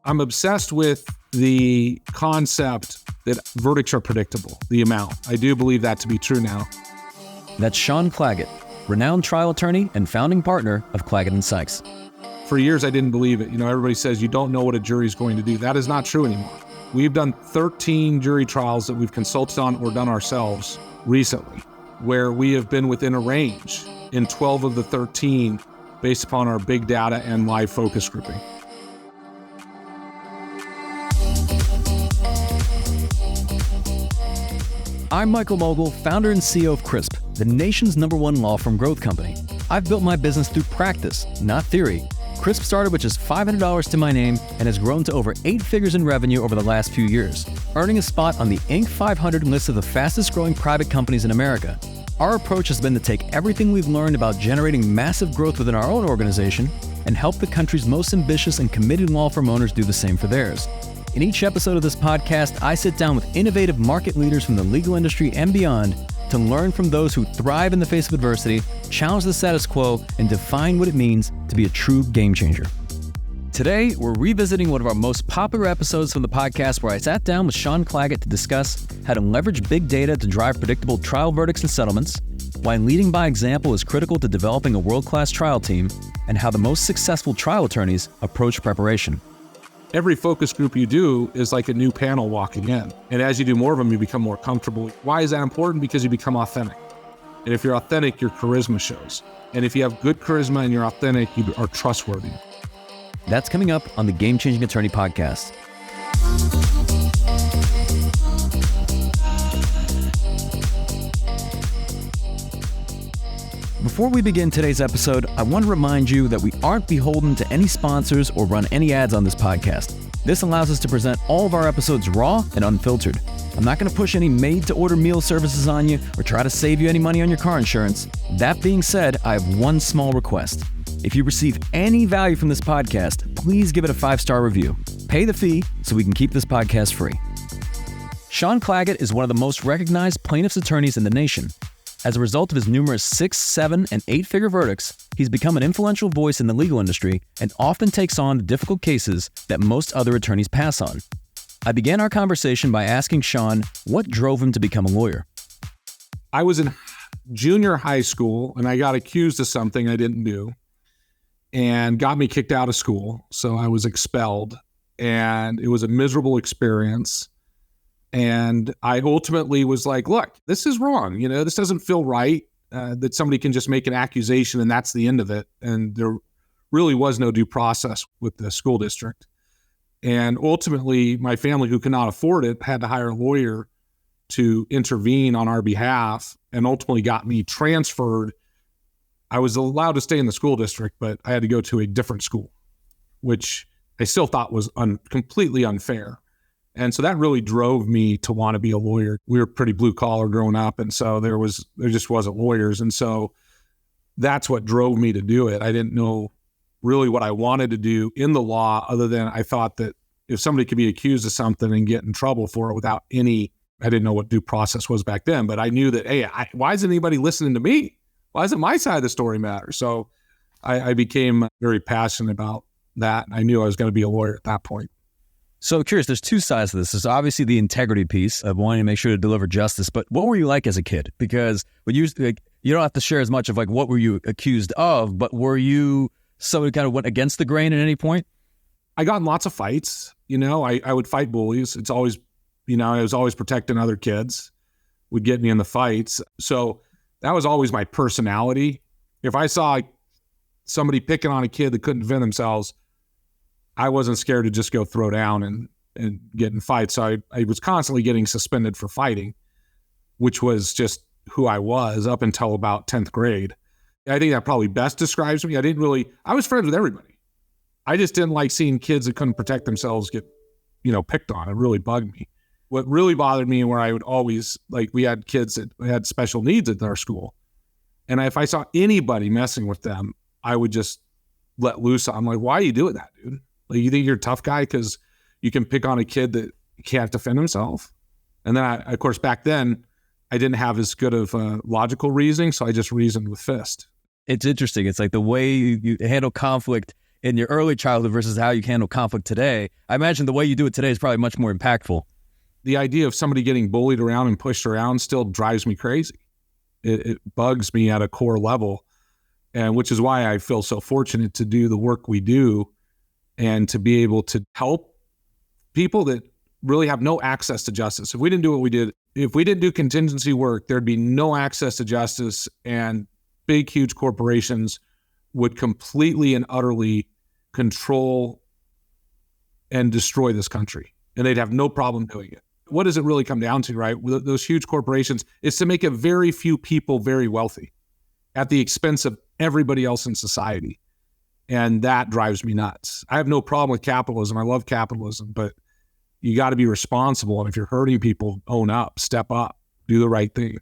I'm obsessed with the concept that verdicts are predictable, the amount. I do believe that to be true now. That's Sean Claggett, renowned trial attorney and founding partner of Claggett & Sykes. For years, I didn't believe it. Everybody says you don't know what a jury is going to do. That is not true anymore. We've done 13 jury trials that we've consulted on or done ourselves recently, where we have been within a range in 12 of the 13 based upon our big data and live focus grouping. I'm Michael Mogul, founder and CEO of Crisp, the nation's #1 law firm growth company. I've built my business through practice, not theory. Crisp started with just $500 to my name and has grown to over 8 figures in revenue over the last few years, earning a spot on the Inc. 500 list of the fastest growing private companies in America. Our approach has been to take everything we've learned about generating massive growth within our own organization and help the country's most ambitious and committed law firm owners do the same for theirs. In each episode of this podcast, I sit down with innovative market leaders from the legal industry and beyond to learn from those who thrive in the face of adversity, challenge the status quo, and define what it means to be a true game changer. Today, we're revisiting one of our most popular episodes from the podcast where I sat down with Sean Claggett to discuss how to leverage big data to drive predictable trial verdicts and settlements, why leading by example is critical to developing a world-class trial team, and how the most successful trial attorneys approach preparation. Every focus group you do is like a new panel walking in. And as you do more of them, you become more comfortable. Why is that important? Because you become authentic. And if you're authentic, your charisma shows. And if you have good charisma and you're authentic, you are trustworthy. That's coming up on the Game Changing Attorney podcast. Before we begin today's episode, I want to remind you that we aren't beholden to any sponsors or run any ads on this podcast. This allows us to present all of our episodes raw and unfiltered. I'm not going to push any made-to-order meal services on you or try to save you any money on your car insurance. That being said, I have one small request. If you receive any value from this podcast, please give it a 5-star review. Pay the fee so we can keep this podcast free. Sean Claggett is one of the most recognized plaintiffs' attorneys in the nation. As a result of his numerous 6, 7, and 8-figure verdicts, he's become an influential voice in the legal industry and often takes on the difficult cases that most other attorneys pass on. I began our conversation by asking Sean what drove him to become a lawyer. I was in junior high school and I got accused of something I didn't do and got me kicked out of school. So I was expelled and it was a miserable experience. And I ultimately was like, look, this is wrong. This doesn't feel right that somebody can just make an accusation and that's the end of it. And there really was no due process with the school district. And ultimately, my family, who could not afford it, had to hire a lawyer to intervene on our behalf and ultimately got me transferred. I was allowed to stay in the school district, but I had to go to a different school, which I still thought was completely unfair. And so that really drove me to want to be a lawyer. We were pretty blue collar growing up. And so there just wasn't lawyers. And so that's what drove me to do it. I didn't know really what I wanted to do in the law, other than I thought that if somebody could be accused of something and get in trouble for it without I didn't know what due process was back then, but I knew that, hey, why isn't anybody listening to me? Why doesn't my side of the story matter? So I became very passionate about that. I knew I was going to be a lawyer at that point. So curious, there's 2 sides to this. There's obviously the integrity piece of wanting to make sure to deliver justice, but what were you like as a kid? Because when you don't have to share as much of what were you accused of, but were you somebody kind of went against the grain at any point? I got in lots of fights. I would fight bullies. It's always, I was always protecting other kids, would get me in the fights. So that was always my personality. If I saw somebody picking on a kid that couldn't defend themselves, I wasn't scared to just go throw down and get in fights. So I was constantly getting suspended for fighting, which was just who I was up until about 10th grade. I think that probably best describes me. I was friends with everybody. I just didn't like seeing kids that couldn't protect themselves get, picked on. It really bugged me. What really bothered me, where I would always, we had kids that had special needs at our school. And if I saw anybody messing with them, I would just let loose. I'm like, why are you doing that, dude? You think you're a tough guy because you can pick on a kid that can't defend himself? And then, of course, back then, I didn't have as good of logical reasoning, so I just reasoned with fist. It's interesting. It's like the way you handle conflict in your early childhood versus how you handle conflict today, I imagine the way you do it today is probably much more impactful. The idea of somebody getting bullied around and pushed around still drives me crazy. It bugs me at a core level, and which is why I feel so fortunate to do the work we do and to be able to help people that really have no access to justice. If we didn't do what we did, if we didn't do contingency work, there'd be no access to justice, and big, huge corporations would completely and utterly control and destroy this country, and they'd have no problem doing it. What does it really come down to, right? Those huge corporations is to make a very few people very wealthy at the expense of everybody else in society. And that drives me nuts. I have no problem with capitalism. I love capitalism, but you got to be responsible. And if you're hurting people, own up, step up, do the right thing.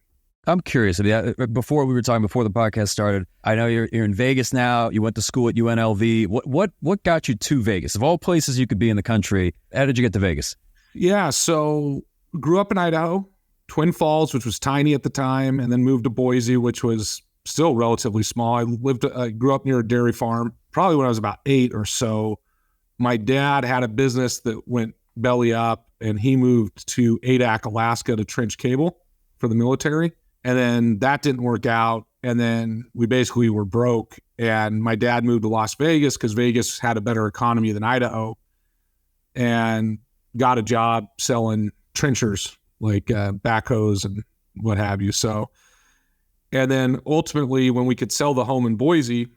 I'm curious. Before we were talking, before the podcast started, I know you're in Vegas now. You went to school at UNLV. What got you to Vegas? Of all places you could be in the country, how did you get to Vegas? Yeah, so grew up in Idaho, Twin Falls, which was tiny at the time, and then moved to Boise, which was still relatively small. I grew up near a dairy farm, probably when I was about 8 or so. My dad had a business that went belly up, and he moved to Adak, Alaska to trench cable for the military. And then that didn't work out. And then we basically were broke. And my dad moved to Las Vegas because Vegas had a better economy than Idaho, and got a job selling trenchers, like backhoes and what have you. So, and then ultimately when we could sell the home in Boise,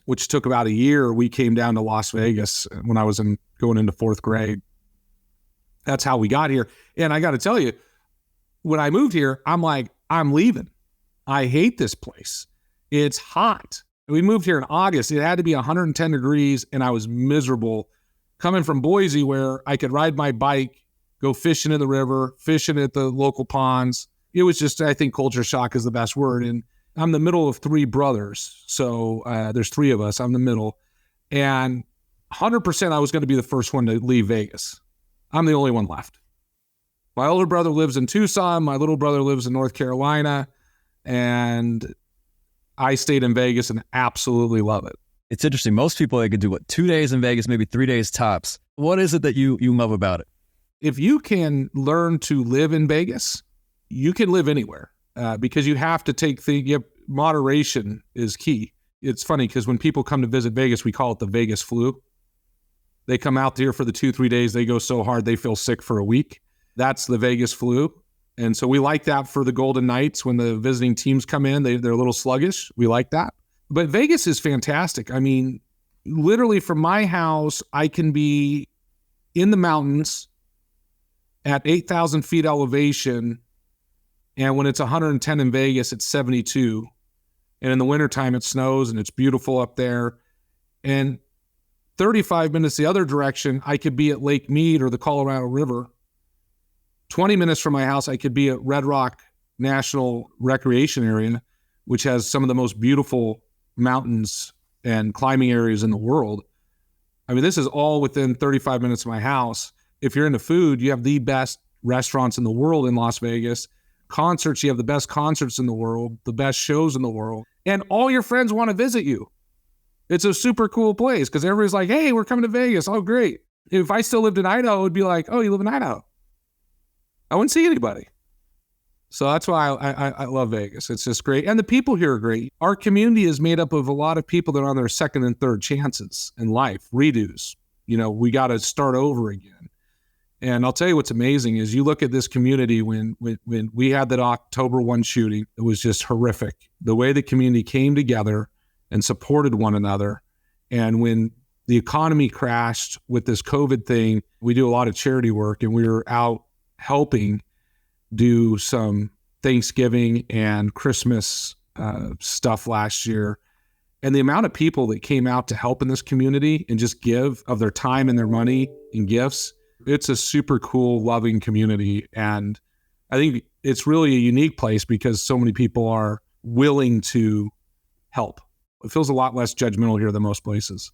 which took about a year, we came down to Las Vegas when I was going into 4th grade. That's how we got here. And I got to tell you, when I moved here, I'm like, I'm leaving. I hate this place. It's hot. We moved here in August. It had to be 110 degrees, and I was miserable. Coming from Boise, where I could ride my bike, go fishing in the river, fishing at the local ponds. It was just, I think culture shock is the best word. And I'm the middle of 3 brothers. So there's 3 of us. I'm the middle. And 100% I was going to be the first one to leave Vegas. I'm the only one left. My older brother lives in Tucson. My little brother lives in North Carolina. And I stayed in Vegas and absolutely love it. It's interesting. Most people, they could do 2 days in Vegas, maybe 3 days tops. What is it that you love about it? If you can learn to live in Vegas, you can live anywhere because you have to take moderation is key. It's funny because when people come to visit Vegas, we call it the Vegas flu. They come out here for the 2-3 days. They go so hard, they feel sick for a week. That's the Vegas flu. And so we like that for the Golden Knights. When the visiting teams come in, they're a little sluggish. We like that. But Vegas is fantastic. I mean, literally from my house, I can be in the mountains at 8,000 feet elevation. And when it's 110 in Vegas, it's 72. And in the wintertime, it snows and it's beautiful up there. And 35 minutes the other direction, I could be at Lake Mead or the Colorado River. 20 minutes from my house, I could be at Red Rock National Recreation Area, which has some of the most beautiful mountains and climbing areas in the world. I mean, this is all within 35 minutes of my house. If you're into food, you have the best restaurants in the world in Las Vegas. Concerts, you have the best concerts in the world, the best shows in the world. And all your friends want to visit you. It's a super cool place because everybody's like, hey, we're coming to Vegas. Oh, great. If I still lived in Idaho, it would be like, oh, you live in Idaho. I wouldn't see anybody. So that's why I love Vegas. It's just great. And the people here are great. Our community is made up of a lot of people that are on their second and third chances in life, redos. You know, we got to start over again. And I'll tell you what's amazing is you look at this community when we had that October 1 shooting, it was just horrific. The way the community came together and supported one another. And when the economy crashed with this COVID thing, we do a lot of charity work and we were out helping do some Thanksgiving and Christmas stuff last year. And the amount of people that came out to help in this community and just give of their time and their money and gifts, it's a super cool, loving community. And I think it's really a unique place because so many people are willing to help. It feels a lot less judgmental here than most places.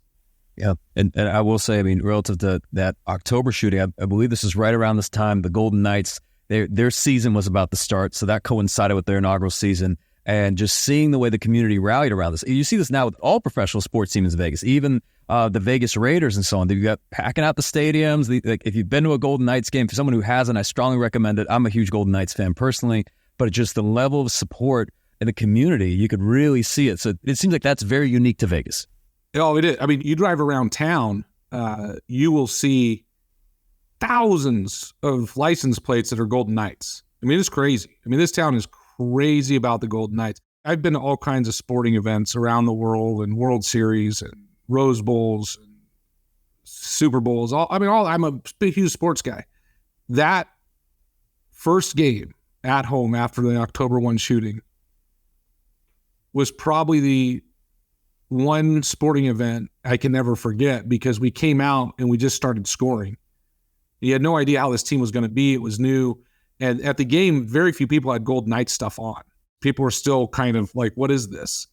Yeah. And I will say, I mean, relative to that October shooting, I believe this is right around this time, the Golden Knights, their season was about to start. So that coincided with their inaugural season. and just seeing the way the community rallied around this. You see this now with all professional sports teams in Vegas, even the Vegas Raiders and so on. They've got packing out the stadiums. Like, if you've been to a Golden Knights game, for someone who hasn't, I strongly recommend it. I'm a huge Golden Knights fan personally, but just the level of support in the community, you could really see it. So it seems like that's very unique to Vegas. Oh, it is. I mean, you drive around town, you will see thousands of license plates that are Golden Knights. I mean, it's crazy. I mean, this town is crazy about the Golden Knights. I've been to all kinds of sporting events around the world, and World Series and Rose Bowls and Super Bowls. I'm a big, huge sports guy. That first game at home after the October 1 shooting was probably the one sporting event I can never forget, because we came out and we just started scoring. You had no idea how this team was going to be. It was new. And at the game, very few people had Golden Knights stuff on. People were still kind of like, what is this?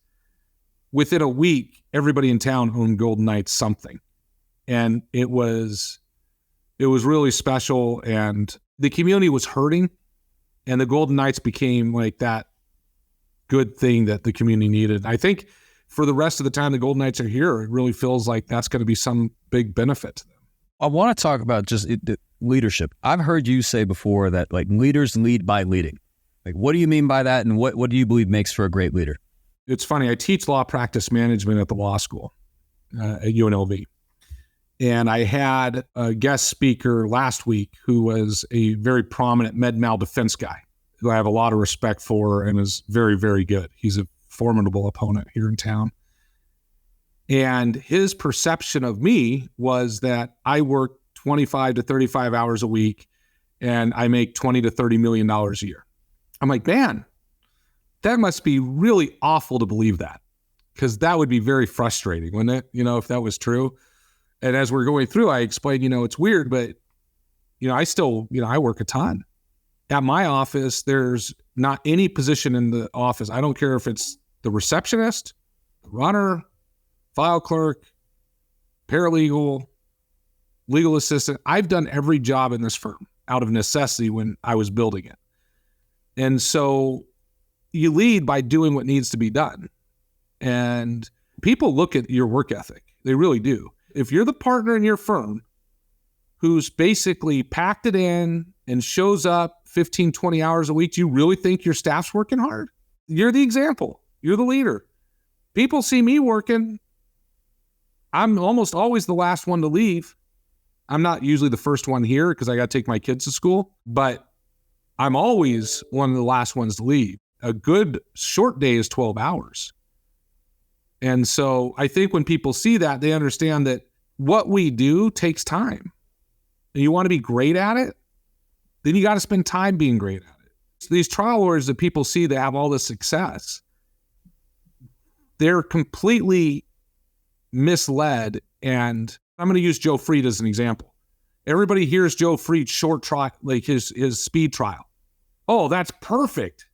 Within a week, everybody in town owned Golden Knights something. And it was really special. And the community was hurting. And the Golden Knights became like that good thing that the community needed. I think for the rest of the time the Golden Knights are here, it really feels like that's going to be some big benefit to them. I want to talk about just leadership. I've heard you say before that like leaders lead by leading. Like, what do you mean by that? And what do you believe makes for a great leader? It's funny. I teach law practice management at the law school at UNLV. And I had a guest speaker last week who was a very prominent med mal defense guy who I have a lot of respect for and is very, very good. He's a formidable opponent here in town. And his perception of me was that I work 25 to 35 hours a week and I make $20 to $30 million a year. I'm like, man, that must be really awful to believe that, because that would be very frustrating, wouldn't it? If that was true. And as we're going through, I explained, it's weird, but, I still, I work a ton. At my office, there's not any position in the office. I don't care if it's the receptionist, the runner, file clerk, paralegal, legal assistant. I've done every job in this firm out of necessity when I was building it. And so you lead by doing what needs to be done. And people look at your work ethic. They really do. If you're the partner in your firm who's basically packed it in and shows up 15, 20 hours a week, do you really think your staff's working hard? You're the example. You're the leader. People see me working. I'm almost always the last one to leave. I'm not usually the first one here because I got to take my kids to school, but I'm always one of the last ones to leave. A good short day is 12 hours. And so I think when people see that, they understand that what we do takes time. And you want to be great at it, then you got to spend time being great at it. So these trial lawyers that people see that have all this success, they're completely misled. And I'm going to use Joe Freed as an example. Everybody hears Joe Freed's short trial, like his speed trial. Oh, that's perfect.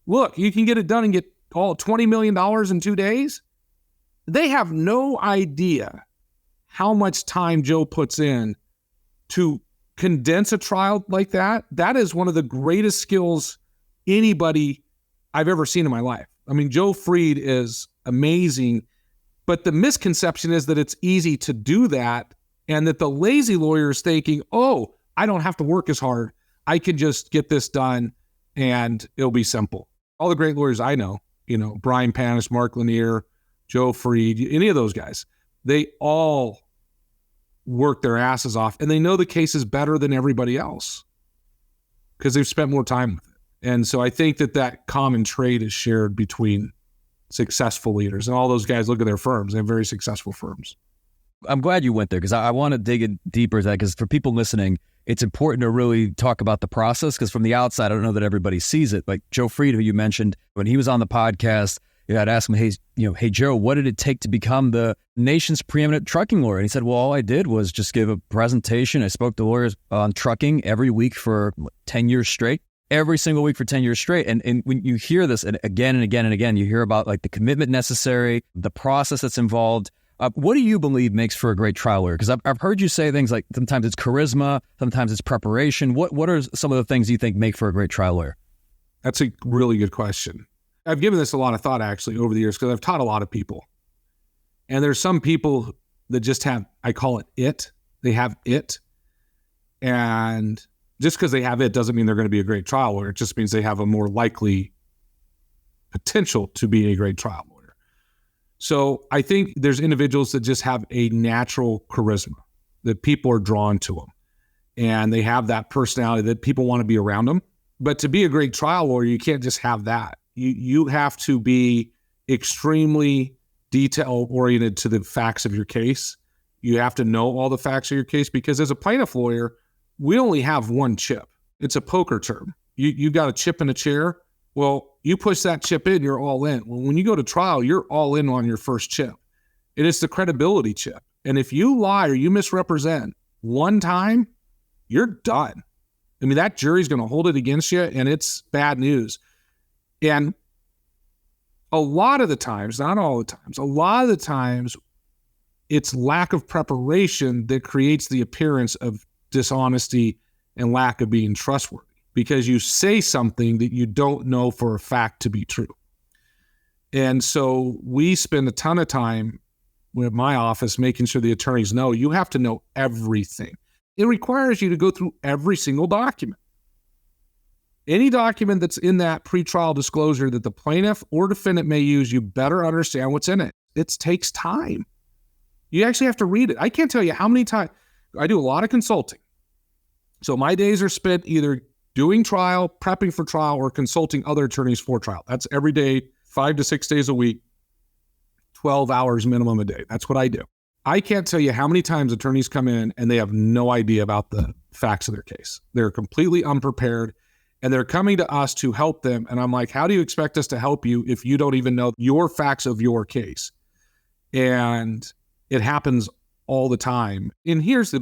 Look, you can get it done and get all $20 million in 2 days. They have no idea how much time Joe puts in to condense a trial like that. That is one of the greatest skills anybody I've ever seen in my life. I mean, Joe Freed is amazing, but the misconception is that it's easy to do that and that the lazy lawyer is thinking, oh, I don't have to work as hard. I can just get this done and it'll be simple. All the great lawyers I know, Brian Panis, Mark Lanier, Joe Freed, any of those guys, they all work their asses off and they know the cases better than everybody else because they've spent more time with it. And so I think that common trait is shared between successful leaders, and all those guys look at their firms. They have very successful firms. I'm glad you went there because I want to dig in deeper into that, because for people listening, it's important to really talk about the process, because from the outside, I don't know that everybody sees it. Like Joe Freed, who you mentioned, when he was on the podcast, I'd ask him, hey, Joe, what did it take to become the nation's preeminent trucking lawyer? And he said, well, all I did was just give a presentation. I spoke to lawyers on trucking every week for 10 years straight, every single week for 10 years straight. And when you hear this and again, you hear about like the commitment necessary, the process that's involved. What do you believe makes for a great trial lawyer? Because I've heard you say things like sometimes it's charisma, sometimes it's preparation. What are some of the things you think make for a great trial lawyer? That's a really good question. I've given this a lot of thought actually over the years because I've taught a lot of people. And there's some people that just have, I call it. They have it. And just because they have it doesn't mean they're going to be a great trial lawyer. It just means they have a more likely potential to be a great trial lawyer. So I think there's individuals that just have a natural charisma, that people are drawn to them. And they have that personality that people want to be around them. But to be a great trial lawyer, you can't just have that. You have to be extremely detail-oriented to the facts of your case. You have to know all the facts of your case because as a plaintiff lawyer, we only have one chip. It's a poker term. You got a chip in a chair. Well, you push that chip in, you're all in. Well, when you go to trial, you're all in on your first chip. And it's the credibility chip. And if you lie or you misrepresent one time, you're done. I mean, that jury's going to hold it against you, and it's bad news. And a lot of the times, not all the times, a lot of the times, it's lack of preparation that creates the appearance of dishonesty and lack of being trustworthy because you say something that you don't know for a fact to be true. And so we spend a ton of time with my office making sure the attorneys know you have to know everything. It requires you to go through every single document. Any document that's in that pretrial disclosure that the plaintiff or defendant may use, you better understand what's in it. It takes time. You actually have to read it. I can't tell you how many times. I do a lot of consulting. So my days are spent either doing trial, prepping for trial, or consulting other attorneys for trial. That's every day, 5 to 6 days a week, 12 hours minimum a day. That's what I do. I can't tell you how many times attorneys come in and they have no idea about the facts of their case. They're completely unprepared and they're coming to us to help them. And I'm like, how do you expect us to help you if you don't even know your facts of your case? And it happens all the time. And here's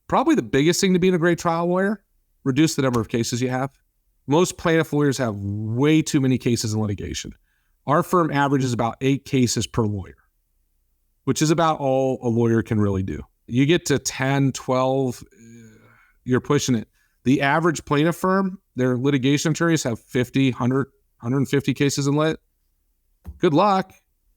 probably the biggest thing to being a great trial lawyer: reduce the number of cases you have. Most plaintiff lawyers have way too many cases in litigation. Our firm averages about 8 cases per lawyer, which is about all a lawyer can really do. You get to 10, 12, you're pushing it. The average plaintiff firm, their litigation attorneys have 50, 100, 150 cases in lit. Good luck.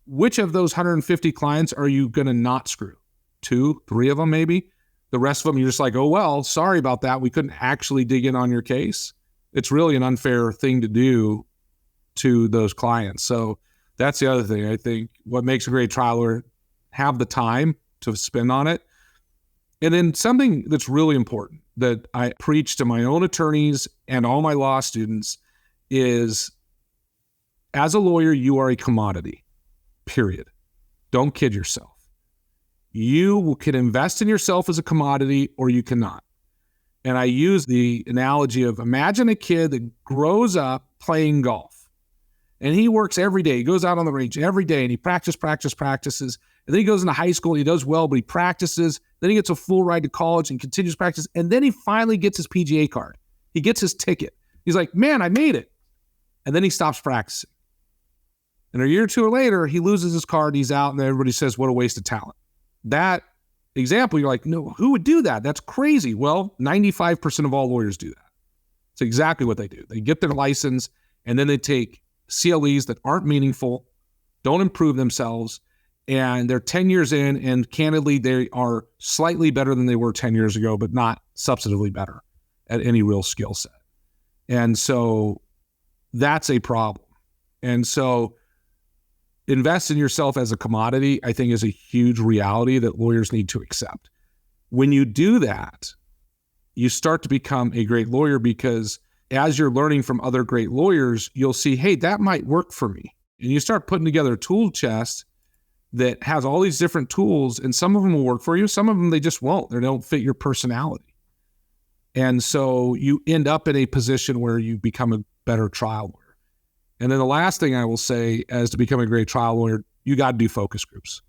Which of those 150 clients are you going to not screw? 2, 3 of them maybe? The rest of them, you're just like, oh, well, sorry about that. We couldn't actually dig in on your case. It's really an unfair thing to do to those clients. So that's the other thing. I think what makes a great trial lawyer, have the time to spend on it. And then something that's really important that I preach to my own attorneys and all my law students is, as a lawyer, you are a commodity, period. Don't kid yourself. You can invest in yourself as a commodity or you cannot. And I use the analogy of, imagine a kid that grows up playing golf and he works every day. He goes out on the range every day and he practices. And then he goes into high school and he does well, but he practices. Then he gets a full ride to college and continues to practice. And then he finally gets his PGA card. He gets his ticket. He's like, man, I made it. And then he stops practicing. And a year or two later, he loses his card. He's out and everybody says, what a waste of talent. That example, you're like, no, who would do that? That's crazy. Well, 95% of all lawyers do that. It's exactly what they do. They get their license and then they take CLEs that aren't meaningful, don't improve themselves, and they're 10 years in, and candidly, they are slightly better than they were 10 years ago, but not substantively better at any real skill set. And so that's a problem. And so invest in yourself as a commodity, I think, is a huge reality that lawyers need to accept. When you do that, you start to become a great lawyer because as you're learning from other great lawyers, you'll see, hey, that might work for me. And you start putting together a tool chest that has all these different tools, and some of them will work for you. Some of them, they just won't. They don't fit your personality. And so you end up in a position where you become a better trial lawyer. And then the last thing I will say as to become a great trial lawyer, you got to do focus groups.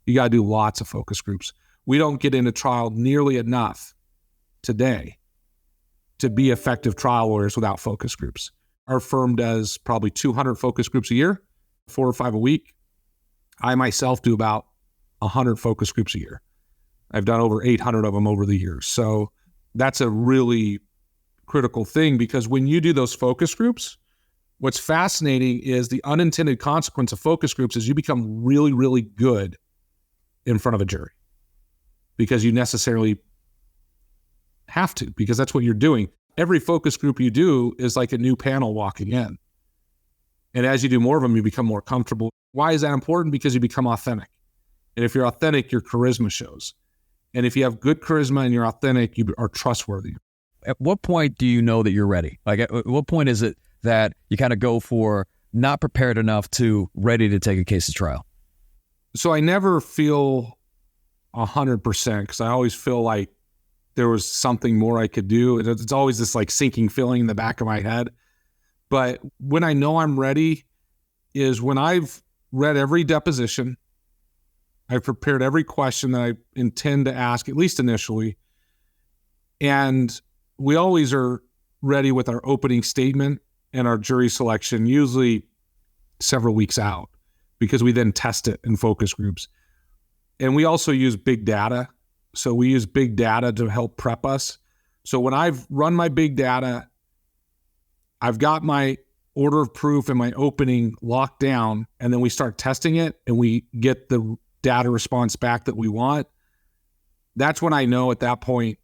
You got to do lots of focus groups. We don't get into trial nearly enough today to be effective trial lawyers without focus groups. Our firm does probably 200 focus groups a year, 4 or 5 a week. I myself do about 100 focus groups a year. I've done over 800 of them over the years. So that's a really critical thing, because when you do those focus groups, what's fascinating is the unintended consequence of focus groups is you become really, really good in front of a jury because you necessarily have to, because that's what you're doing. Every focus group you do is like a new panel walking in. And as you do more of them, you become more comfortable. Why is that important? Because you become authentic. And if you're authentic, your charisma shows. And if you have good charisma and you're authentic, you are trustworthy. At what point do you know that you're ready? Like, at what point is it that you kind of go for not prepared enough to ready to take a case to trial? So I never feel 100% because I always feel like there was something more I could do. It's always this like sinking feeling in the back of my head. But when I know I'm ready is when I've read every deposition, I've prepared every question that I intend to ask, at least initially. And we always are ready with our opening statement and our jury selection, usually several weeks out, because we then test it in focus groups. And we also use big data. So we use big data to help prep us. So when I've run my big data, I've got my order of proof and my opening locked down, and then we start testing it and we get the data response back that we want. That's when I know at that point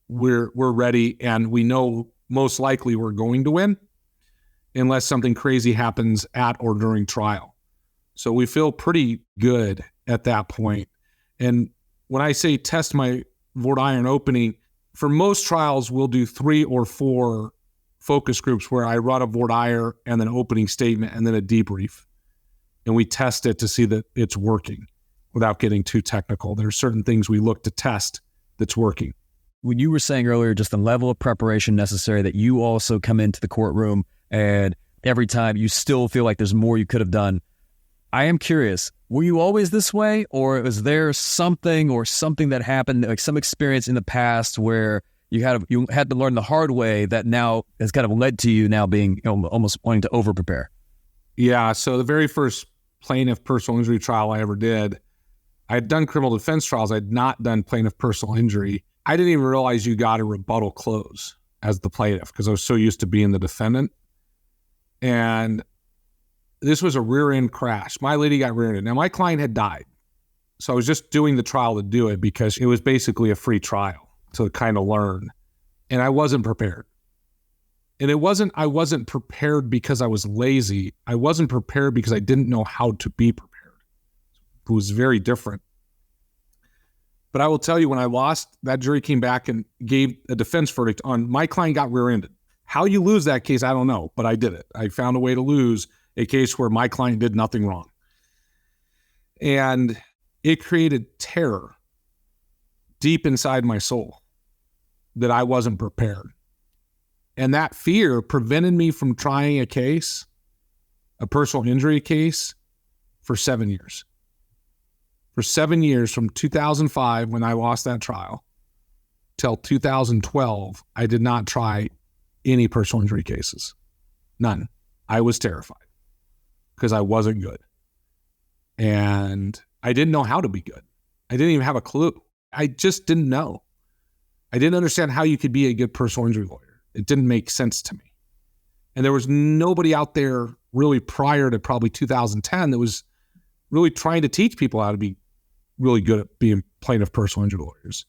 we're ready, and we know most likely we're going to win unless something crazy happens at or during trial. So we feel pretty good at that point. And when I say test my voir dire and opening, for most trials, we'll do 3 or 4 focus groups where I run a voir dire and then an opening statement and then a debrief. And we test it to see that it's working without getting too technical. There are certain things we look to test that's working. When you were saying earlier, just the level of preparation necessary that you also come into the courtroom and every time you still feel like there's more you could have done. I am curious, were you always this way, or was there something that happened, like some experience in the past where you had to learn the hard way that now has kind of led to you now being almost wanting to over prepare? Yeah. So the very first plaintiff personal injury trial I ever did, I had done criminal defense trials. I had not done plaintiff personal injury. I didn't even realize you got a rebuttal close as the plaintiff because I was so used to being the defendant. And this was a rear end crash. My lady got rear ended. Now my client had died. So I was just doing the trial to do it because it was basically a free trial to kind of learn. And I wasn't prepared. And I wasn't prepared because I was lazy. I wasn't prepared because I didn't know how to be prepared. It was very different. But I will tell you, when I lost, that jury came back and gave a defense verdict on my client got rear-ended. How you lose that case, I don't know, but I did it. I found a way to lose a case where my client did nothing wrong. And it created terror deep inside my soul that I wasn't prepared. And that fear prevented me from trying a case, a personal injury case, for 7 years. For 7 years, from 2005, when I lost that trial, till 2012, I did not try any personal injury cases. None. I was terrified because I wasn't good. And I didn't know how to be good. I didn't even have a clue. I just didn't know. I didn't understand how you could be a good personal injury lawyer. It didn't make sense to me. And there was nobody out there really prior to probably 2010 that was really trying to teach people how to be really good at being plaintiff personal injury lawyers.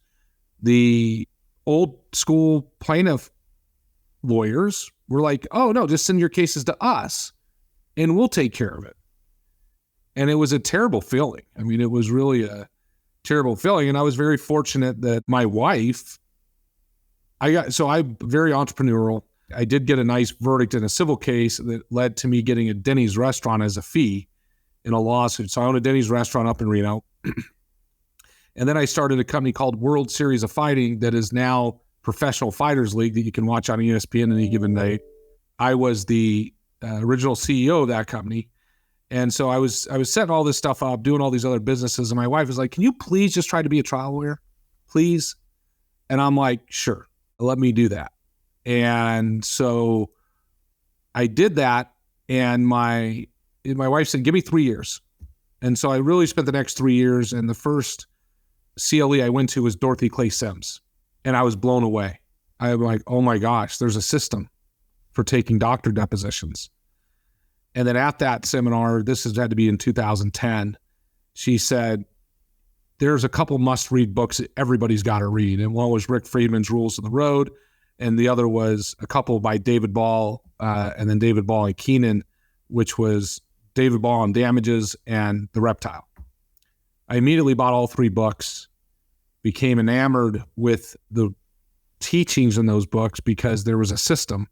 The old school plaintiff lawyers were like, oh no, just send your cases to us and we'll take care of it. And it was a terrible feeling. I mean, it was really a terrible feeling. And I was very fortunate that my wife, I'm very entrepreneurial. I did get a nice verdict in a civil case that led to me getting a Denny's restaurant as a fee in a lawsuit. So I own a Denny's restaurant up in Reno. And then I started a company called World Series of Fighting that is now Professional Fighters League that you can watch on ESPN any given day. I was the original CEO of that company. And so I was setting all this stuff up, doing all these other businesses. And my wife was like, can you please just try to be a trial lawyer? Please? And I'm like, sure, let me do that. And so I did that. And my wife said, give me 3 years. And so I really spent the next 3 years. And the first CLE I went to was Dorothy Clay Sims. And I was blown away. I'm like, oh my gosh, there's a system for taking doctor depositions. And then at that seminar, this had to be in 2010, she said, there's a couple must-read books that everybody's got to read. And one was Rick Friedman's Rules of the Road, and the other was a couple by David Ball, and then David Ball and Keenan, which was David Ball on Damages and The Reptile. I immediately bought all 3 books, became enamored with the teachings in those books because there was a system.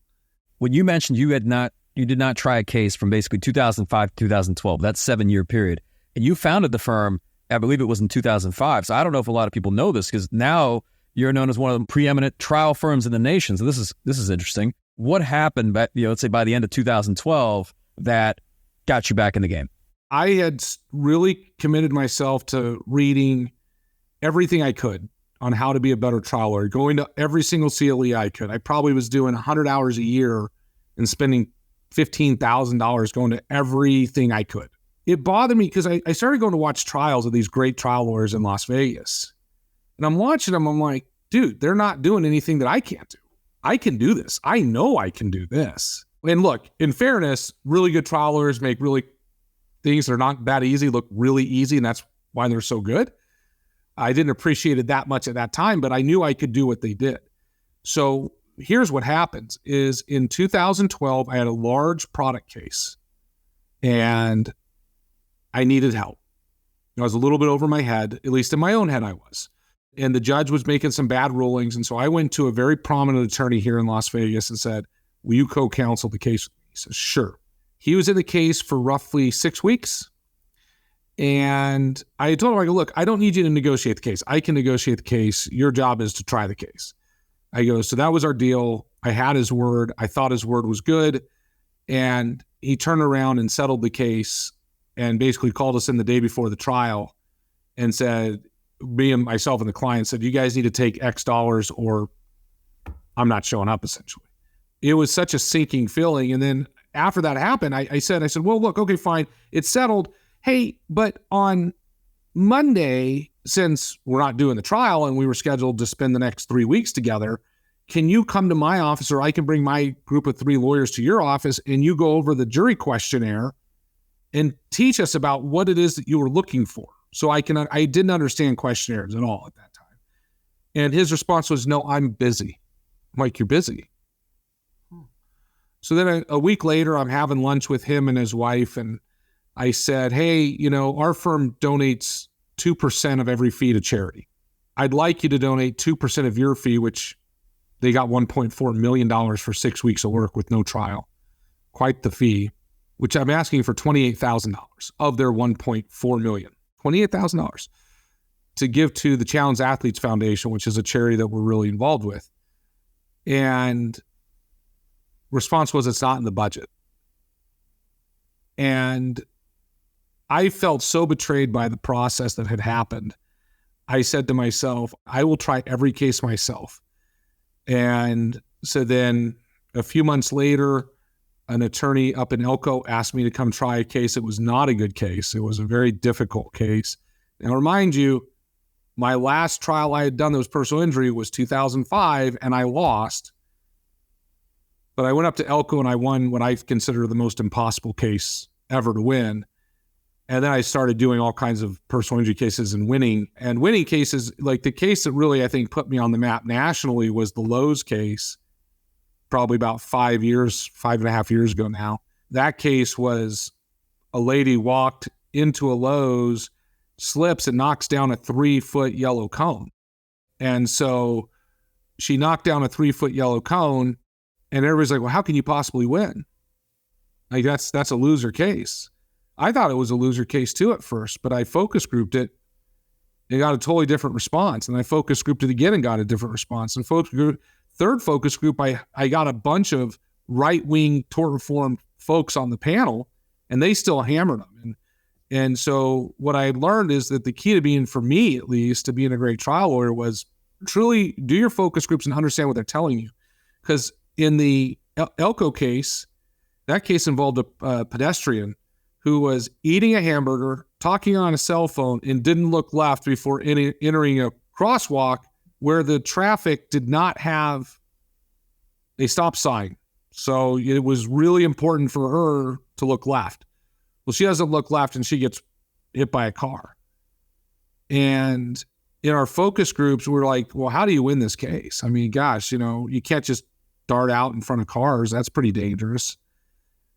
When you mentioned you did not try a case from basically 2005 to 2012, that 7-year period, and you founded the firm, I believe it was in 2005. So I don't know if a lot of people know this, because now you're known as one of the preeminent trial firms in the nation. So this is interesting. What happened, let's say by the end of 2012, that got you back in the game? I had really committed myself to reading everything I could on how to be a better trial lawyer, going to every single CLE I could. I probably was doing 100 hours a year and spending $15,000 going to everything I could. It bothered me because I started going to watch trials of these great trial lawyers in Las Vegas. And I'm watching them, I'm like, dude, they're not doing anything that I can't do. I can do this. I know I can do this. And look, in fairness, really good trial lawyers make really things that are not that easy look really easy, and that's why they're so good. I didn't appreciate it that much at that time, but I knew I could do what they did. So here's what happens is in 2012, I had a large product case and I needed help. I was a little bit over my head, at least in my own head I was. And the judge was making some bad rulings. And so I went to a very prominent attorney here in Las Vegas and said, will you co-counsel the case with me? He says, sure. He was in the case for roughly 6 weeks. And I told him, I go, look, I don't need you to negotiate the case. I can negotiate the case. Your job is to try the case. I go, so that was our deal. I had his word. I thought his word was good. And he turned around and settled the case and basically called us in the day before the trial and said, me and myself and the client said, you guys need to take X dollars or I'm not showing up, essentially. It was such a sinking feeling. And then after that happened, I said, well, look, okay, fine. It's settled. Hey, but on Monday, since we're not doing the trial and we were scheduled to spend the next 3 weeks together, can you come to my office, or I can bring my group of 3 lawyers to your office and you go over the jury questionnaire and teach us about what it is that you were looking for? So I didn't understand questionnaires at all at that time. And his response was, no, I'm busy. I'm like, you're busy? So then a week later, I'm having lunch with him and his wife, and I said, hey, our firm donates 2% of every fee to charity. I'd like you to donate 2% of your fee, which they got $1.4 million for 6 weeks of work with no trial. Quite the fee, which I'm asking for $28,000 of their $1.4 million. $28,000 to give to the Challenged Athletes Foundation, which is a charity that we're really involved with. And response was, it's not in the budget. And I felt so betrayed by the process that had happened. I said to myself, I will try every case myself. And so then a few months later, an attorney up in Elko asked me to come try a case. It was not a good case. It was a very difficult case. Now, remind you, my last trial I had done that was personal injury was 2005, and I lost. But I went up to Elko and I won what I consider the most impossible case ever to win. And then I started doing all kinds of personal injury cases and winning cases. Like the case that really, I think, put me on the map nationally was the Lowe's case, probably about 5.5 years ago now. That case was a lady walked into a Lowe's, slips and knocks down a 3-foot yellow cone. And so she knocked down a 3-foot yellow cone, and everybody's like, well, how can you possibly win? Like that's a loser case. I thought it was a loser case too at first, but I focus grouped it and got a totally different response. And I focus grouped it again and got a different response. And third focus group, I got a bunch of right-wing tort reform folks on the panel, and they still hammered them. And so what I learned is that the key to being, for me at least, to being a great trial lawyer was truly do your focus groups and understand what they're telling you. Because in the Elko case, that case involved a pedestrian who was eating a hamburger, talking on a cell phone, and didn't look left before entering a crosswalk where the traffic did not have a stop sign So it was really important for her to look left. Well, she doesn't look left and she gets hit by a car. And in our focus groups, we're like, well, how do you win this case? I mean, gosh, you can't just dart out in front of cars. That's pretty dangerous.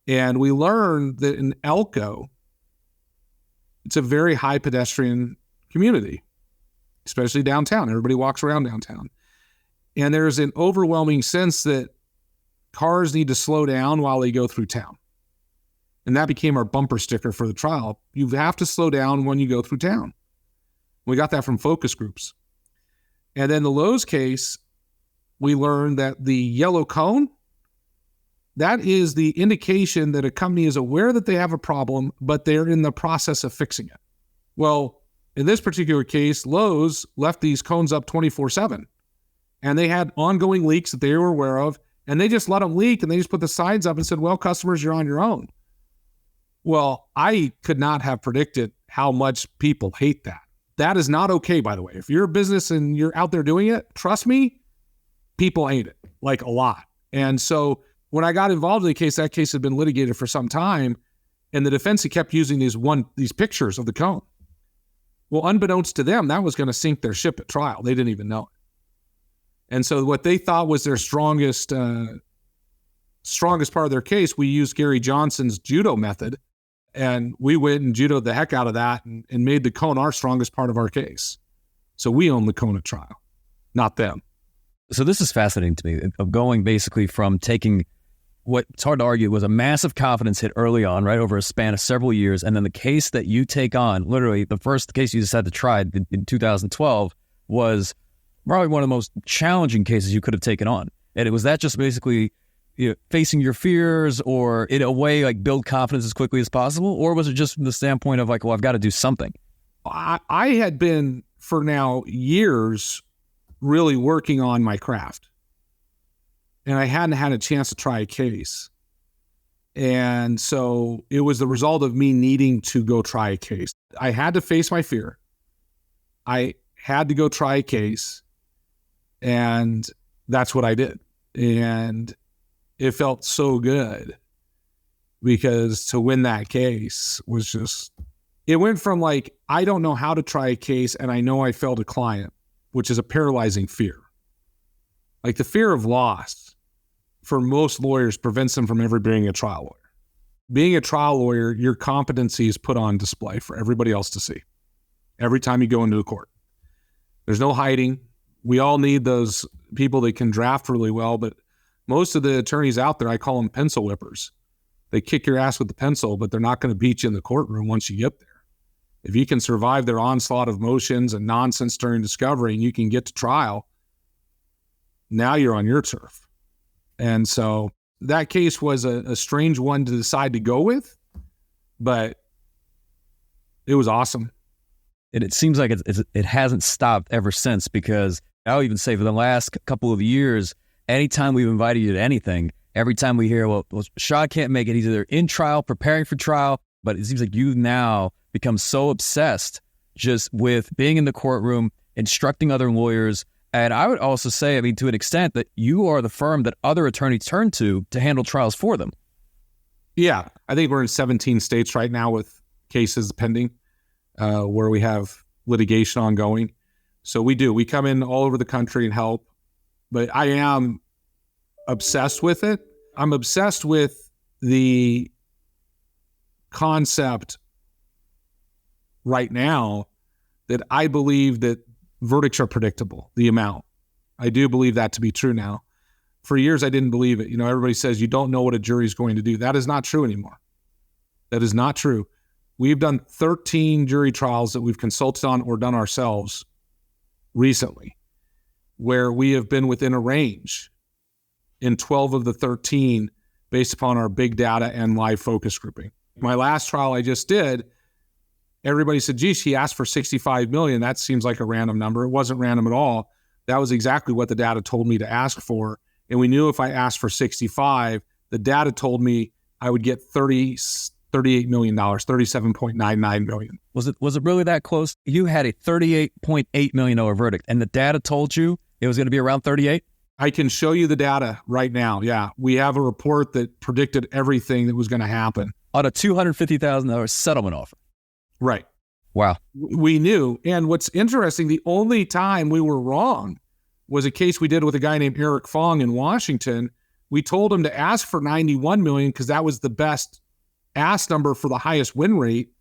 And we learned that in Elko, it's a very high pedestrian community, especially downtown. Everybody walks around downtown. And there's an overwhelming sense that cars need to slow down while they go through town. And that became our bumper sticker for the trial. You have to slow down when you go through town. We got that from focus groups. And then the Lowe's case, we learned that the yellow cone, that is the indication that a company is aware that they have a problem, but they're in the process of fixing it. Well, in this particular case, Lowe's left these cones up 24/7. And they had ongoing leaks that they were aware of, and they just let them leak, and they just put the signs up and said, well, customers, you're on your own. Well, I could not have predicted how much people hate that. That is not okay, by the way. If you're a business and you're out there doing it, trust me, people hate it, like a lot. And so when I got involved in the case, that case had been litigated for some time, and the defense had kept using these pictures of the cone. Well, unbeknownst to them, that was going to sink their ship at trial. They didn't even know it. And so what they thought was their strongest part of their case, we used Gary Johnson's judo method, and we went and judoed the heck out of that and made the cone our strongest part of our case. So we own the cone at trial, not them. So this is fascinating to me, of going basically from taking what it's hard to argue was a massive confidence hit early on, right, over a span of several years, and then the case that you take on, literally the first case you just had to try in 2012 was probably one of the most challenging cases you could have taken on. And was that just basically facing your fears, or in a way like build confidence as quickly as possible? Or was it just from the standpoint of like, well, I've got to do something? I had been for now years really working on my craft, and I hadn't had a chance to try a case. And so it was the result of me needing to go try a case. I had to face my fear. I had to go try a case. And that's what I did. And it felt so good, because to win that case was just, it went from like, I don't know how to try a case and I know I failed a client, which is a paralyzing fear. Like the fear of loss for most lawyers prevents them from ever being a trial lawyer. Being a trial lawyer, your competency is put on display for everybody else to see every time you go into a court. There's no hiding. We all need those people that can draft really well, but most of the attorneys out there, I call them pencil whippers. They kick your ass with the pencil, but they're not going to beat you in the courtroom once you get there. If you can survive their onslaught of motions and nonsense during discovery and you can get to trial, now you're on your turf. And so that case was a strange one to decide to go with, but it was awesome. And it seems like it hasn't stopped ever since, because I'll even say for the last couple of years, anytime we've invited you to anything, every time we hear, well, Shaw can't make it, he's either in trial, preparing for trial, but it seems like you've now become so obsessed just with being in the courtroom, instructing other lawyers. And I would also say, I mean, to an extent, that you are the firm that other attorneys turn to handle trials for them. Yeah, I think we're in 17 states right now with cases pending where we have litigation ongoing. So we come in all over the country and help, but I am obsessed with it. I'm obsessed with the concept right now that I believe that verdicts are predictable, the amount. I do believe that to be true now. For years, I didn't believe it. Everybody says you don't know what a jury is going to do. That is not true anymore. That is not true. We've done 13 jury trials that we've consulted on or done ourselves recently, where we have been within a range in 12 of the 13 based upon our big data and live focus grouping. My last trial I just did, everybody said, geez, he asked for 65 million. That seems like a random number. It wasn't random at all. That was exactly what the data told me to ask for. And we knew if I asked for 65, the data told me I would get $38 million, $37.99 million. Was it really that close? You had a $38.8 million verdict, and the data told you it was going to be around 38? I can show you the data right now. Yeah, we have a report that predicted everything that was going to happen. On a $250,000 settlement offer. Right. Wow. We knew. And what's interesting, the only time we were wrong was a case we did with a guy named Eric Fong in Washington. We told him to ask for 91 million because that was the best ask number for the highest win rate.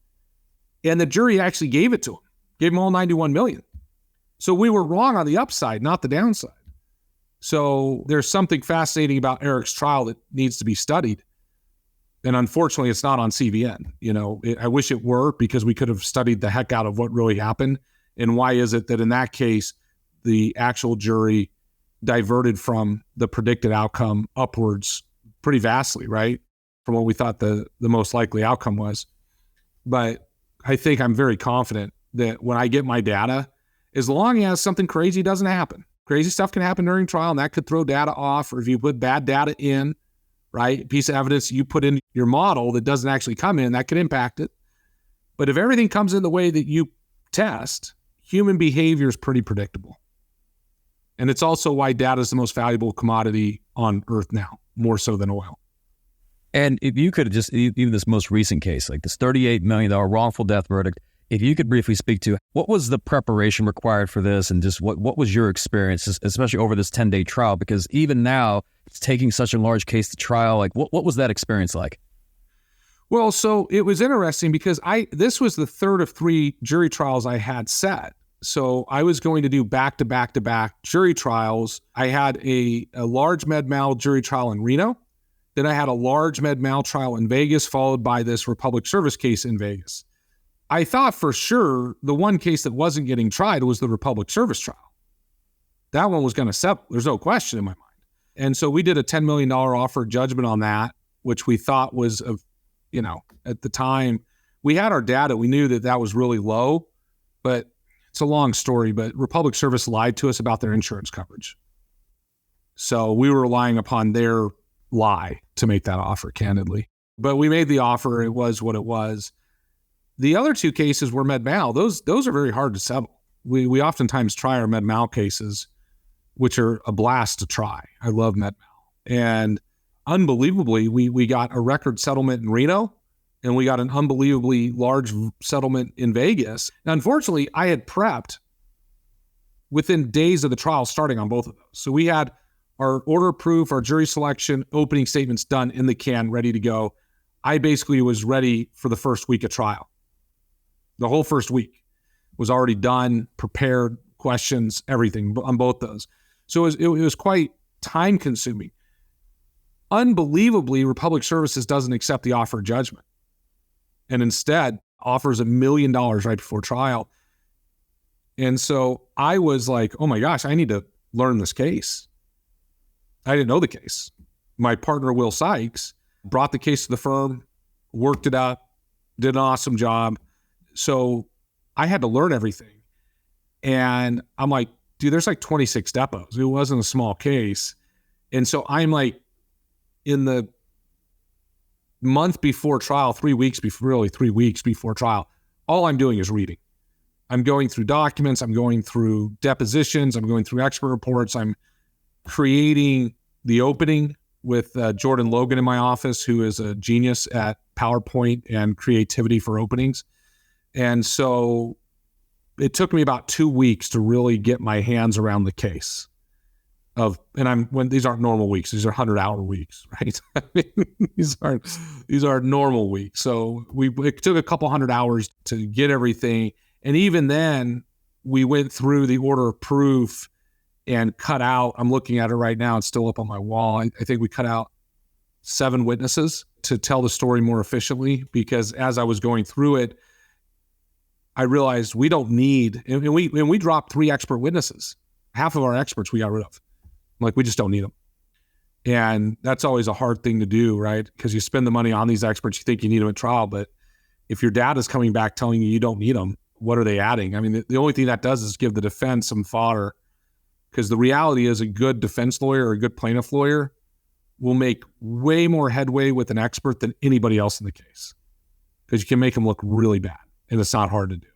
And the jury actually gave it to him, gave him all 91 million. So we were wrong on the upside, not the downside. So there's something fascinating about Eric's trial that needs to be studied. And unfortunately, it's not on CVN. I wish it were, because we could have studied the heck out of what really happened. And why is it that in that case, the actual jury diverted from the predicted outcome upwards pretty vastly, right? From what we thought the most likely outcome was. But I think I'm very confident that when I get my data, as long as something crazy doesn't happen, crazy stuff can happen during trial, and that could throw data off, or if you put bad data in, right? A piece of evidence you put in your model that doesn't actually come in, that could impact it. But if everything comes in the way that you test, human behavior is pretty predictable. And it's also why data is the most valuable commodity on earth now, more so than oil. And if you could just, even this most recent case, like this $38 million wrongful death verdict, if you could briefly speak to what was the preparation required for this, and just what was your experience, especially over this 10-day trial? Because even now, it's taking such a large case to trial. Like, what was that experience like? Well, so it was interesting because this was the third of 3 jury trials I had set. So I was going to do back-to-back-to-back jury trials. I had a large med-mal jury trial in Reno. Then I had a large med-mal trial in Vegas, followed by this Republic Service case in Vegas. I thought for sure the one case that wasn't getting tried was the Republic Service trial. That one was going to settle. There's no question in my mind. And so we did a $10 million offer judgment on that, which we thought was, at the time, we had our data. We knew that was really low, but it's a long story. But Republic Service lied to us about their insurance coverage. So we were relying upon their lie to make that offer, candidly. But we made the offer. It was what it was. The other 2 cases were med-mal. Those are very hard to settle. We oftentimes try our med-mal cases, which are a blast to try. I love med-mal. And unbelievably, we got a record settlement in Reno, and we got an unbelievably large settlement in Vegas. Now, unfortunately, I had prepped within days of the trial starting on both of those. So we had our order of proof, our jury selection, opening statements done in the can, ready to go. I basically was ready for the first week of trial. The whole first week was already done, prepared, questions, everything on both those. So it was quite time consuming. Unbelievably, Republic Services doesn't accept the offer of judgment, and instead offers $1 million right before trial. And so I was like, oh my gosh, I need to learn this case. I didn't know the case. My partner, Will Sykes, brought the case to the firm, worked it up, did an awesome job. So I had to learn everything. And I'm like, dude, there's like 26 depots. It wasn't a small case. And so I'm like, in the month before trial, 3 weeks before trial, all I'm doing is reading. I'm going through documents. I'm going through depositions. I'm going through expert reports. I'm creating the opening with Jordan Logan in my office, who is a genius at PowerPoint and creativity for openings. And so it took me about 2 weeks to really get my hands around the case when these aren't normal weeks, these are 100-hour weeks, right? I mean, these are normal weeks. So it took a couple 100 hours to get everything. And even then we went through the order of proof and cut out, I'm looking at it right now, it's still up on my wall. I think we cut out 7 witnesses to tell the story more efficiently, because as I was going through it, I realized we don't need, and we dropped 3 expert witnesses. Half of our experts we got rid of. Like, we just don't need them. And that's always a hard thing to do, right? Because you spend the money on these experts, you think you need them at trial, but if your data is coming back telling you don't need them, what are they adding? I mean, the only thing that does is give the defense some fodder, because the reality is a good defense lawyer or a good plaintiff lawyer will make way more headway with an expert than anybody else in the case, because you can make them look really bad. And it's not hard to do.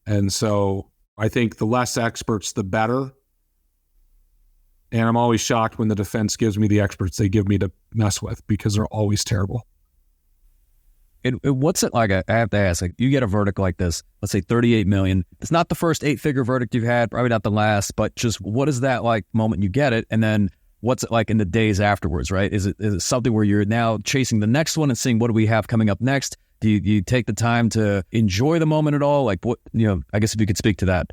And so I think the less experts, the better. And I'm always shocked when the defense gives me the experts they give me to mess with, because they're always terrible. What's it like? I have to ask, like, you get a verdict like this, let's say 38 million. It's not the first 8-figure verdict you've had, probably not the last, but just what is that like moment you get it? And then what's it like in the days afterwards, right? Is it something where you're now chasing the next one and seeing what do we have coming up next? Do you take the time to enjoy the moment at all? Like, what, I guess if you could speak to that.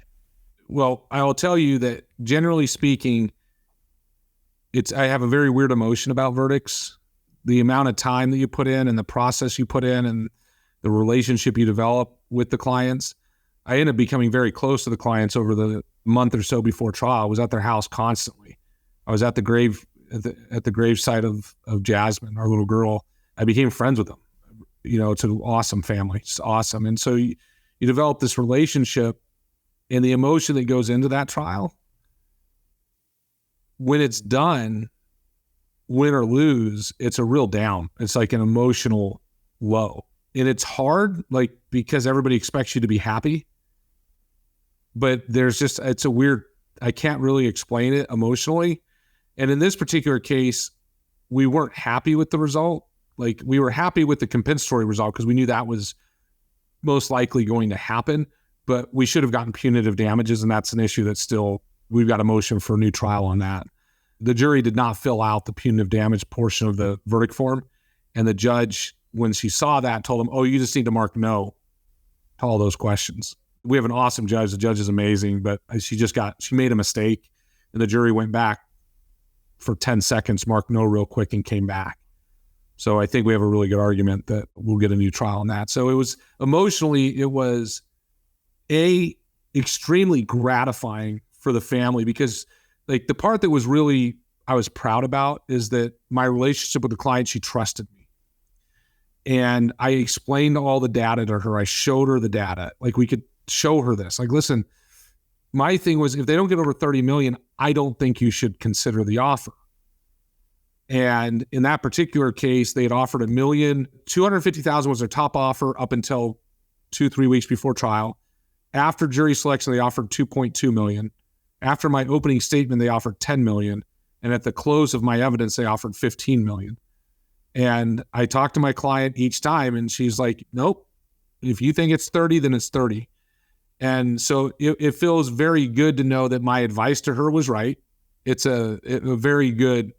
Well, I will tell you that generally speaking, I have a very weird emotion about verdicts. The amount of time that you put in and the process you put in and the relationship you develop with the clients. I ended up becoming very close to the clients over the month or so before trial. I was at their house constantly. I was at the grave at the gravesite of Jasmine, our little girl. I became friends with them. It's an awesome family. It's awesome. And so you develop this relationship, and the emotion that goes into that trial, when it's done, win or lose, it's a real down. It's like an emotional low. And it's hard, like, because everybody expects you to be happy. But it's a weird, I can't really explain it emotionally. And in this particular case, we weren't happy with the result. Like, we were happy with the compensatory result because we knew that was most likely going to happen, but we should have gotten punitive damages. And that's an issue that still, we've got a motion for a new trial on that. The jury did not fill out the punitive damage portion of the verdict form. And the judge, when she saw that, told him, oh, you just need to mark no to all those questions. We have an awesome judge. The judge is amazing, but she made a mistake, and the jury went back for 10 seconds, marked no real quick, and came back. So I think we have a really good argument that we'll get a new trial on that. So it was emotionally, it was extremely gratifying for the family, because like the part that was really, I was proud about is that my relationship with the client, she trusted me. And I explained all the data to her. I showed her the data. Like, we could show her this. Like, listen, my thing was, if they don't get over 30 million, I don't think you should consider the offer. And in that particular case, they had offered $1,250,000 was their top offer up until 2-3 weeks before trial. After jury selection, they offered $2.2 million. After my opening statement, they offered $10 million. And at the close of my evidence, they offered $15 million. And I talked to my client each time, and she's like, nope, if you think it's 30, then it's 30. And so it feels very good to know that my advice to her was right. It's a very good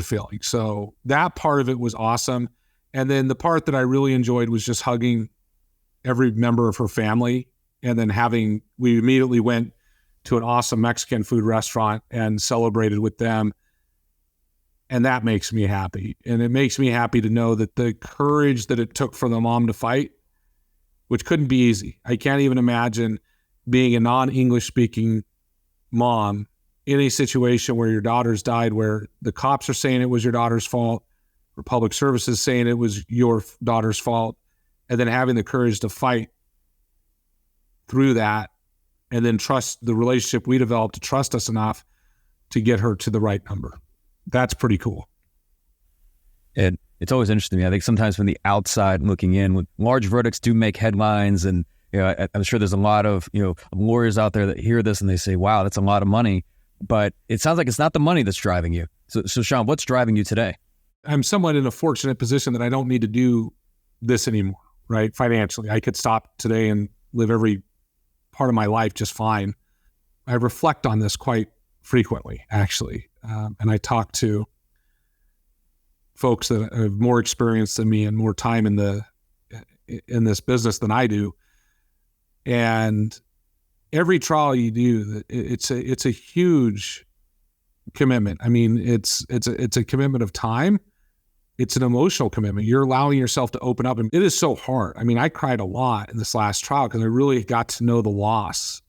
feeling. So that part of it was awesome. And then the part that I really enjoyed was just hugging every member of her family. And then we immediately went to an awesome Mexican food restaurant and celebrated with them. And that makes me happy. And it makes me happy to know that the courage that it took for the mom to fight, which couldn't be easy. I can't even imagine being a non-English speaking mom in a situation where your daughter's died, where the cops are saying it was your daughter's fault, or public services saying it was your daughter's fault, and then having the courage to fight through that, and then trust the relationship we developed to trust us enough to get her to the right number. That's pretty cool. And it's always interesting to me. I think sometimes from the outside looking in, when large verdicts do make headlines, and I'm sure there's a lot of lawyers out there that hear this and they say, wow, that's a lot of money. But it sounds like it's not the money that's driving you. So Sean, what's driving you today? I'm somewhat in a fortunate position that I don't need to do this anymore, right? Financially, I could stop today and live every part of my life just fine. I reflect on this quite frequently, actually. And I talk to folks that have more experience than me and more time in this business than I do. And every trial you do, it's a huge commitment. I mean, it's a commitment of time. It's an emotional commitment. You're allowing yourself to open up, and it is so hard. I mean, I cried a lot in this last trial because I really got to know the loss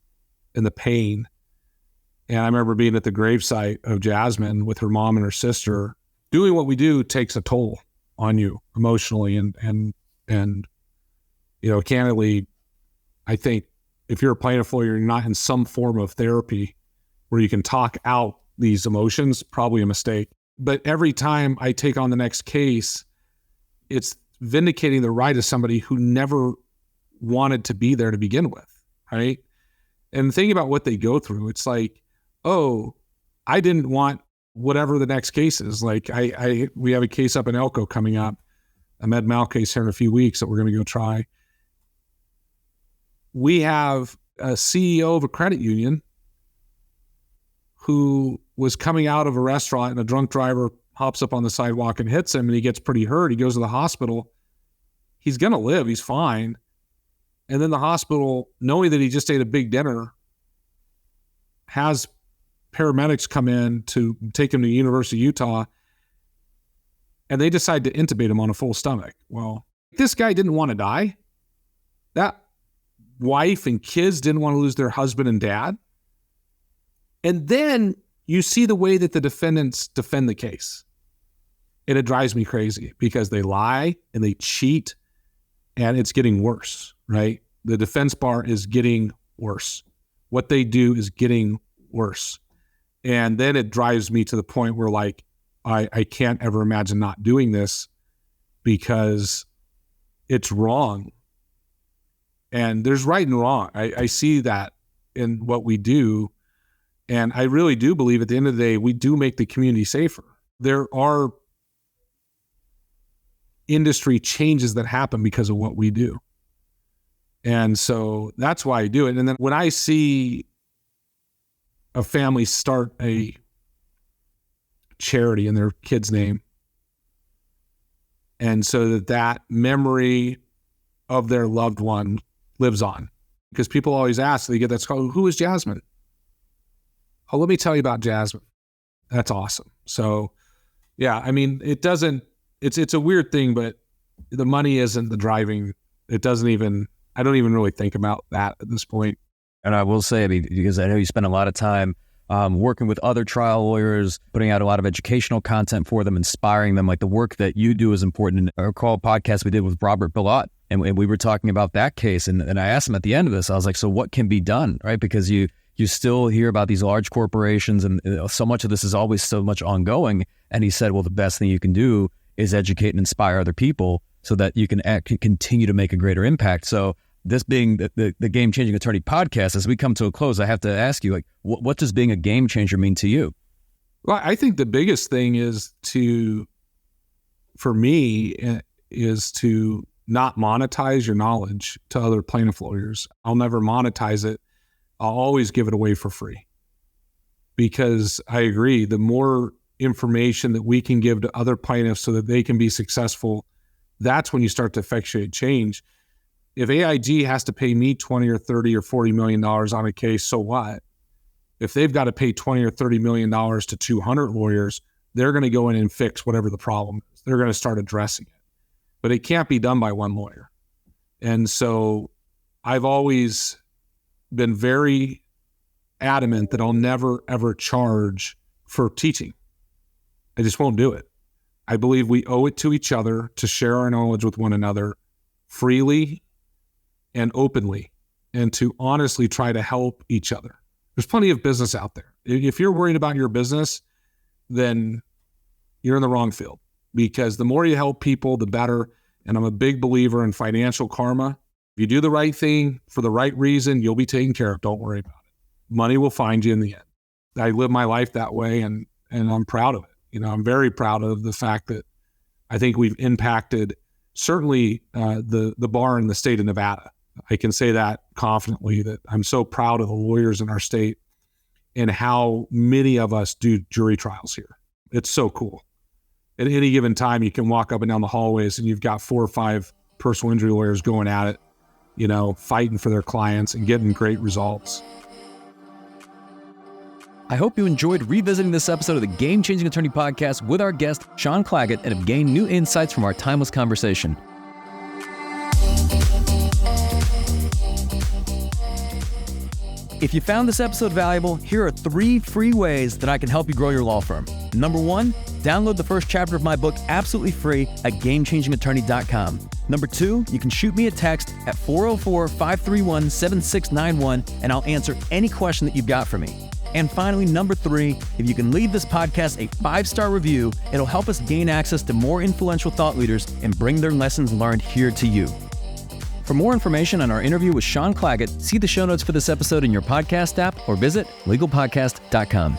and the pain. And I remember being at the gravesite of Jasmine with her mom and her sister. Doing what we do takes a toll on you emotionally, and candidly, I think if you're a plaintiff lawyer, you're not in some form of therapy where you can talk out these emotions, probably a mistake. But every time I take on the next case, it's vindicating the right of somebody who never wanted to be there to begin with, right? And thinking about what they go through, it's like, oh, I didn't want whatever the next case is. Like we have a case up in Elko coming up, a med mal case here in a few weeks that we're going to go try. We have a CEO of a credit union who was coming out of a restaurant and a drunk driver hops up on the sidewalk and hits him and he gets pretty hurt. He goes to the hospital. He's going to live. He's fine. And then the hospital, knowing that he just ate a big dinner, has paramedics come in to take him to the University of Utah, and they decide to intubate him on a full stomach. Well, this guy didn't want to die. That wife and kids didn't want to lose their husband and dad. And then you see the way that the defendants defend the case. And it drives me crazy because they lie and they cheat, and it's getting worse, right? The defense bar is getting worse. What they do is getting worse. And then it drives me to the point where, like, I can't ever imagine not doing this because it's wrong. And there's right and wrong. I see that in what we do. And I really do believe at the end of the day, we do make the community safer. There are industry changes that happen because of what we do. And so that's why I do it. And then when I see a family start a charity in their kid's name, and so that memory of their loved one lives on, because people always ask, they get that call, who is Jasmine? Oh, let me tell you about Jasmine. That's awesome. So yeah, I mean, it's a weird thing, but the money isn't the driving. I don't even really think about that at this point. And I will say, I mean, because I know you spend a lot of time working with other trial lawyers, putting out a lot of educational content for them, inspiring them. Like the work that you do is important. I recall a podcast we did with Robert Bilott, and we were talking about that case. And I asked him at the end of this, I was like, so what can be done, right? Because you still hear about these large corporations, and so much of this is always so much ongoing. And he said, well, the best thing you can do is educate and inspire other people so that you can continue to make a greater impact. So this being the Game Changing Attorney podcast, as we come to a close, I have to ask you, like, what does being a game changer mean to you? Well, I think the biggest thing for me, is to not monetize your knowledge to other plaintiff lawyers. I'll never monetize it. I'll always give it away for free, because I agree, the more information that we can give to other plaintiffs so that they can be successful, that's when you start to effectuate change. If AIG has to pay me $20 or $30 or $40 million on a case, so what? If they've got to pay $20 or $30 million to 200 lawyers, they're going to go in and fix whatever the problem is. They're going to start addressing it. But it can't be done by one lawyer. And so I've always been very adamant that I'll never, ever charge for teaching. I just won't do it. I believe we owe it to each other to share our knowledge with one another freely and openly, and to honestly try to help each other. There's plenty of business out there. If you're worried about your business, then you're in the wrong field, because the more you help people, the better. And I'm a big believer in financial karma. If you do the right thing for the right reason, you'll be taken care of. Don't worry about it. Money will find you in the end. I live my life that way, and I'm proud of it. You know, I'm very proud of the fact that I think we've impacted certainly the bar in the state of Nevada. I can say that confidently, that I'm so proud of the lawyers in our state and how many of us do jury trials here. It's so cool. At any given time, you can walk up and down the hallways and you've got 4 or 5 personal injury lawyers going at it, you know, fighting for their clients and getting great results. I hope you enjoyed revisiting this episode of the Game Changing Attorney podcast with our guest, Sean Claggett, and have gained new insights from our timeless conversation. If you found this episode valuable, here are 3 free ways that I can help you grow your law firm. Number 1, download the first chapter of my book absolutely free at GameChangingAttorney.com. Number 2, you can shoot me a text at 404-531-7691, and I'll answer any question that you've got for me. And finally, number 3, if you can leave this podcast a 5-star review, it'll help us gain access to more influential thought leaders and bring their lessons learned here to you. For more information on our interview with Sean Claggett, see the show notes for this episode in your podcast app or visit legalpodcast.com.